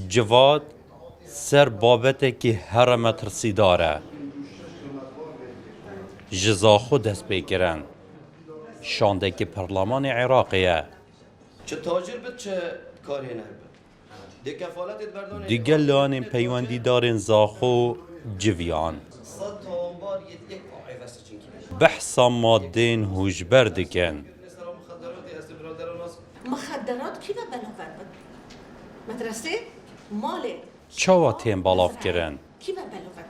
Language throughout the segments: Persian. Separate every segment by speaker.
Speaker 1: جواد سر بابتکی هر مترسی داره جزاخو دست بکرن شانده که پرلمان عراقیه
Speaker 2: چه تاجر بد چه کاری نه
Speaker 1: دیگه لان پیوندی دارن زاخو جویان بحثا مادین هوشبر دکن
Speaker 3: مخدرات کی به بلاور بود؟ مدرسه مال
Speaker 1: چاوا تیم بالاف کرن
Speaker 3: کی به بلاور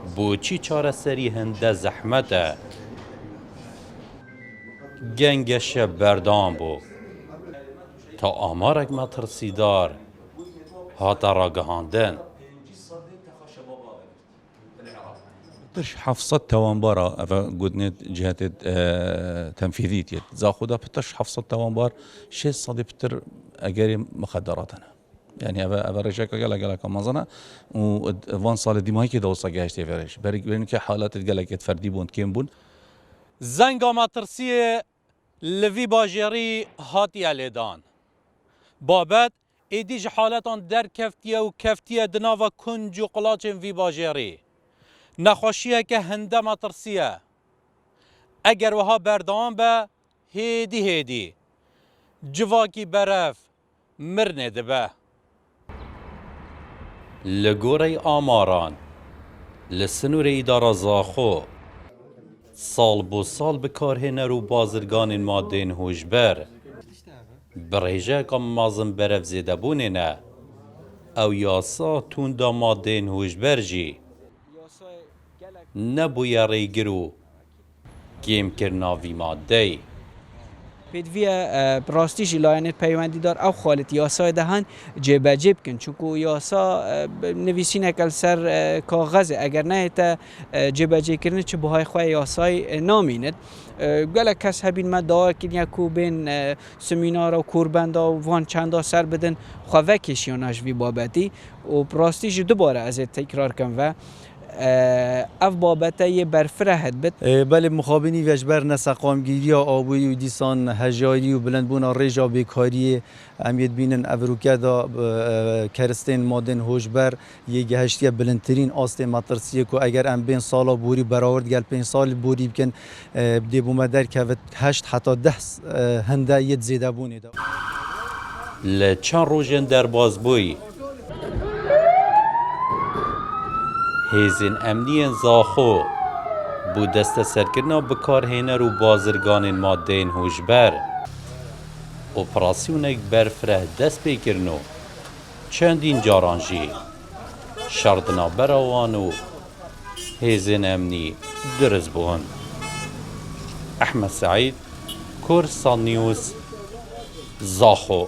Speaker 3: بود؟
Speaker 1: بو چی چاره سری هنده زحمته گنگش بردان بو تا آمارک مترسیدار هاتا را گهاندن
Speaker 4: تش 700 توانبارا اف قدنت جهات تنفيذية زاخودا بتش 700 توانبار 600 بتر اجاري مخدراتنا يعني اف رجاك قال كمازنا وفان صال دي ما هيك دوصا جاشتي فريش برين كي حالات قال فردي بون كيم بون
Speaker 1: زنگا مترسیه لوی باجری هاتی الیدان بابت ایدیج حالتان در کفتیه و کفتیه دناوا کنج و قلاچن وی باجری نخوشیه که هنده مترسیه اگر وها بردان به هیدی جواکی برف مرنه دبه لگوری آماران لسنور ایدارا زاخو سال بو سال بکاره نرو بازرگان مادین هوشبر برهجه کم مازم برف زیده بونه نه او یاسا توندا مادین هوشبر جی نبویا ریگرو گیم کرناوی ماده
Speaker 5: پیدوی براستیش لاینت پیوندی دار او خالت یاسای دهن جیب جیب کن چونکو یاسا نویسین اکل سر کاغذ اگر نه تا جیب جیب کرنه چه بهای خواه یاسای نامیند گله کس هبین ما دعا کنیا کو بین سمینار و کوربندا و وان چندا سر بدن خواه کشیانش وی بابتی و براستیش دوباره از تکرار کن و اف بابته یه برفره هد بد
Speaker 6: بله مخابنی وجبر نسقامگیری آبوی و دیسان هجایی و بلندبون ریجا بیکاری امید بینن افروکه دا کرستین مادن هوشبر یه گهشتی بلندترین آست مطرسیه که اگر ام بین سالا بوری براورد گل 5 سال بوری بکن دی بومدر که 8 حتی 10 هنده ید زیده بونه دا
Speaker 1: لچان روژن در بازبوی هیزین امنی زاخو بو دست سرکرنا بکار هینه رو بازرگان مادین هوشبر اپراسیونک برفره دست بیکرنو چندین جارانجی شردنا براوانو هیزین امنی درز بون احمد سعید کورسان نیوز زاخو